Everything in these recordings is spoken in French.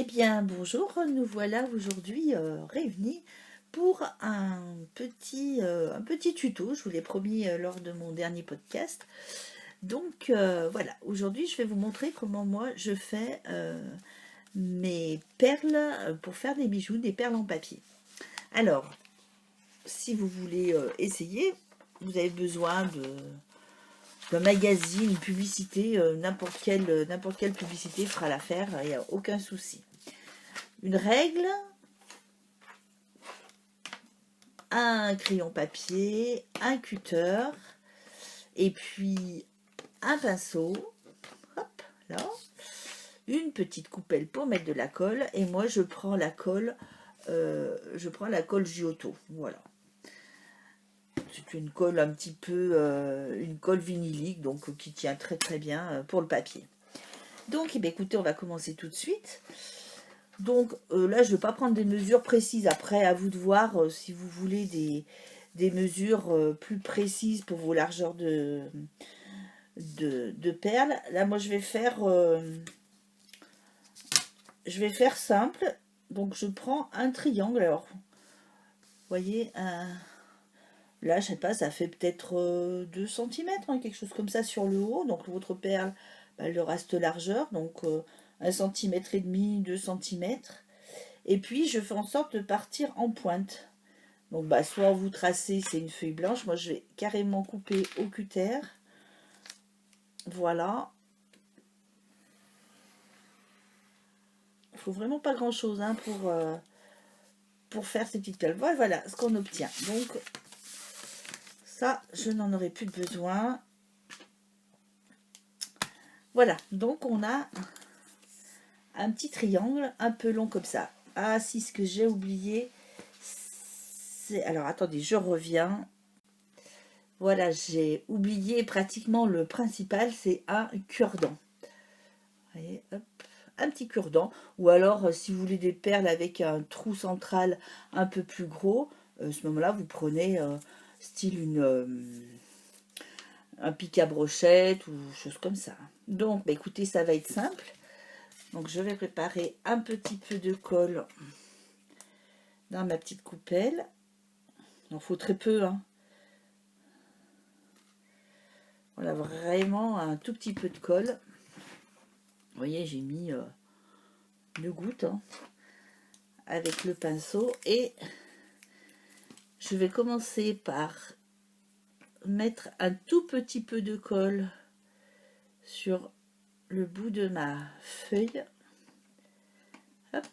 Eh bien, bonjour, nous voilà aujourd'hui réunis pour un petit tuto, je vous l'ai promis lors de mon dernier podcast. Donc voilà, aujourd'hui je vais vous montrer comment moi je fais mes perles pour faire des bijoux, des perles en papier. Alors, si vous voulez essayer, vous avez besoin d'un magazine, une publicité, n'importe quelle publicité fera l'affaire, il n'y a aucun souci. Une règle, un crayon papier, un cutter, et puis un pinceau, hop, là, une petite coupelle pour mettre de la colle, et moi je prends la colle Giotto, voilà. C'est une colle un petit peu, une colle vinylique, donc qui tient très très bien pour le papier. Donc, eh bien, écoutez, on va commencer tout de suite. Donc là, je ne vais pas prendre des mesures précises. Après, à vous de voir si vous voulez des mesures plus précises pour vos largeurs de perles. Là, moi, je vais faire simple. Donc, je prends un triangle. Alors, vous voyez, là, je sais pas, ça fait peut-être 2 cm, hein, quelque chose comme ça sur le haut. Donc, votre perle, bah, elle aura cette largeur. Donc, 1,5 cm, 2 cm. Et puis, je fais en sorte de partir en pointe. Donc, bah, soit vous tracez, c'est une feuille blanche. Moi, je vais carrément couper au cutter. Voilà. Il faut vraiment pas grand-chose hein, pour faire ces petites perles. Voilà ce qu'on obtient. Donc, ça, je n'en aurai plus besoin. Voilà. Donc, on a un petit triangle un peu long comme ça. Ah, si, ce que j'ai oublié, c'est... Alors, attendez, je reviens. Voilà, j'ai oublié pratiquement le principal, c'est un cure-dent. Vous voyez, hop, un petit cure-dent. Ou alors, si vous voulez des perles avec un trou central un peu plus gros, à ce moment-là, vous prenez style un pic à brochette ou chose comme ça. Donc, bah, écoutez, ça va être simple. Donc, je vais préparer un petit peu de colle dans ma petite coupelle. Il en faut très peu, hein. Voilà, vraiment un tout petit peu de colle. Vous voyez, j'ai mis 2 gouttes hein, avec le pinceau. Et je vais commencer par mettre un tout petit peu de colle sur le bout de ma feuille. Hop.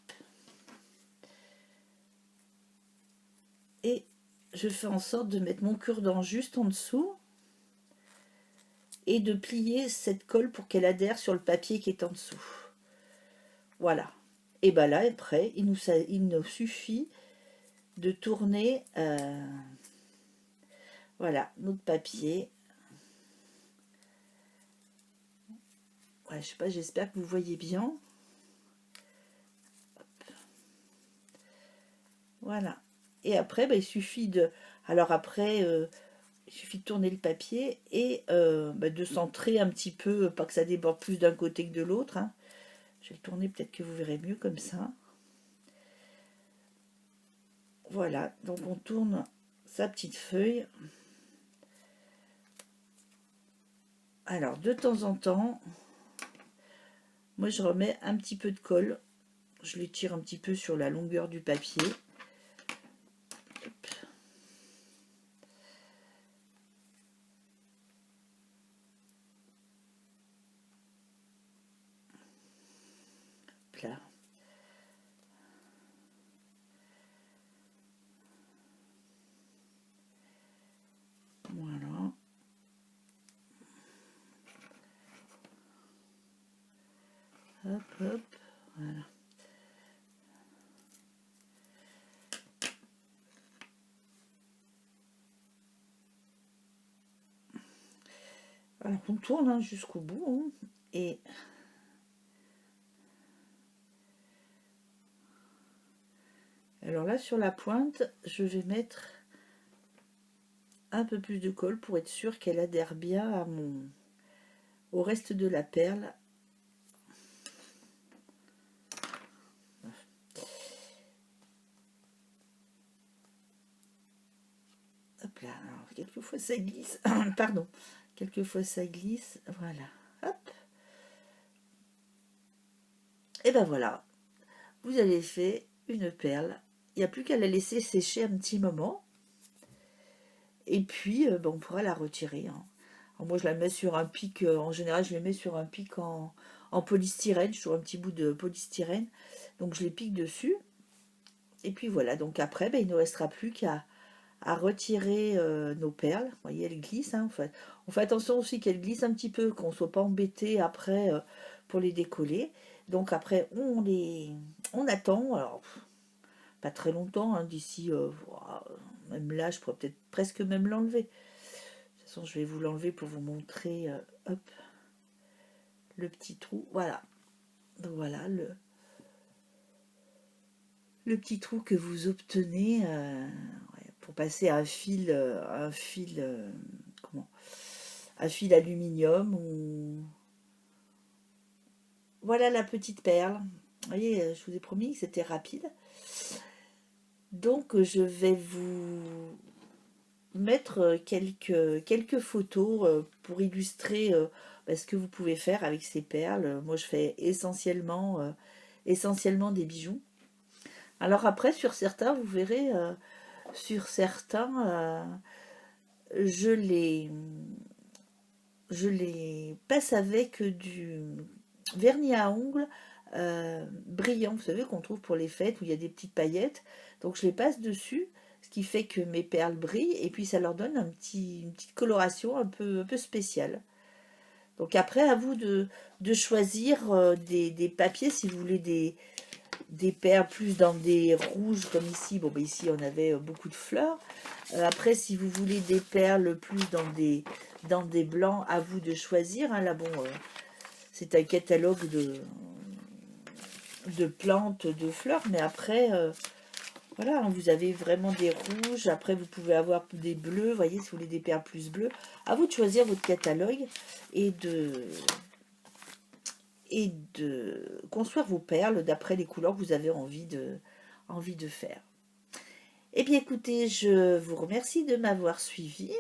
Et je fais en sorte de mettre mon cure-dent juste en dessous et de plier cette colle pour qu'elle adhère sur le papier qui est en dessous. Voilà. Et bien là, après, il nous suffit de tourner voilà, notre papier. Ouais, je sais pas, j'espère que vous voyez bien. Hop. Voilà. Et après, bah, il suffit de... Alors après, il suffit de tourner le papier et bah, de centrer un petit peu, pas que ça déborde plus d'un côté que de l'autre. Hein. Je vais le tourner, peut-être que vous verrez mieux comme ça. Voilà, donc on tourne sa petite feuille. Alors, de temps en temps, moi je remets un petit peu de colle. Je l'étire un petit peu sur la longueur du papier. Hop. Là. Voilà. Hop, hop. Voilà. Voilà, on tourne hein, jusqu'au bout. Hein, et alors là, sur la pointe, je vais mettre un peu plus de colle pour être sûr qu'elle adhère bien à au reste de la perle. quelquefois ça glisse. Pardon. Quelquefois ça glisse. Voilà. Hop. Et ben voilà. Vous avez fait une perle. Il n'y a plus qu'à la laisser sécher un petit moment. Et puis, ben, on pourra la retirer, hein. Alors moi, je la mets sur un pic. En général, je les mets sur un pic en polystyrène. Je trouve un petit bout de polystyrène. Donc, je les pique dessus. Et puis voilà. Donc après, ben, il ne nous restera plus qu'à retirer nos perles. Vous voyez, elles glissent, hein. On fait attention aussi qu'elles glissent un petit peu, qu'on ne soit pas embêté après pour les décoller. Donc après, on attend. Alors, pas très longtemps, hein, d'ici, même là, je pourrais peut-être presque même l'enlever. De toute façon, je vais vous l'enlever pour vous montrer, hop, le petit trou. Voilà. Donc voilà, le petit trou que vous obtenez pour passer à un fil, comment, un fil aluminium ou voilà la petite perle. Vous voyez, je vous ai promis que c'était rapide. Donc je vais vous mettre quelques photos pour illustrer ce que vous pouvez faire avec ces perles. Moi je fais essentiellement des bijoux. Alors après sur certains vous verrez sur certains je les passe avec du vernis à ongles brillant, vous savez, qu'on trouve pour les fêtes où il y a des petites paillettes. Donc je les passe dessus, ce qui fait que mes perles brillent et puis ça leur donne une petite coloration un peu spéciale. Donc après, à vous de choisir des papiers si vous voulez des perles plus dans des rouges comme ici. Bon, ben ici on avait beaucoup de fleurs. Après, si vous voulez des perles plus dans des blancs, à vous de choisir, hein. Là, bon, c'est un catalogue de plantes, de fleurs, mais après, voilà, hein, vous avez vraiment des rouges. Après, vous pouvez avoir des bleus, vous voyez, si vous voulez des perles plus bleues. À vous de choisir votre catalogue et de construire vos perles d'après les couleurs que vous avez envie de faire. Eh bien écoutez, je vous remercie de m'avoir suivi.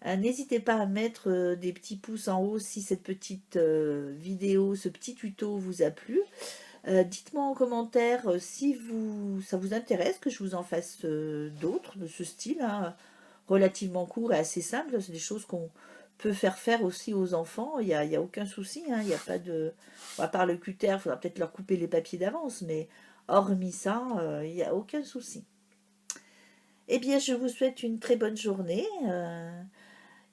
N'hésitez pas à mettre des petits pouces en haut si cette petite vidéo, ce petit tuto vous a plu. Dites-moi en commentaire si ça vous intéresse que je vous en fasse d'autres de ce style, hein, relativement court et assez simple. C'est des choses qu'on peut faire aussi aux enfants. Il y a aucun souci, hein, il n'y a pas de... À part le cutter, il faudra peut-être leur couper les papiers d'avance, mais hormis ça, il n'y a aucun souci. Eh bien, je vous souhaite une très bonne journée.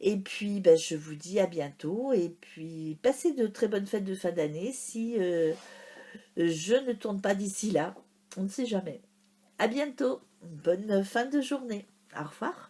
Et puis, ben, je vous dis à bientôt. Et puis, passez de très bonnes fêtes de fin d'année si je ne tourne pas d'ici là. On ne sait jamais. À bientôt. Bonne fin de journée. Au revoir.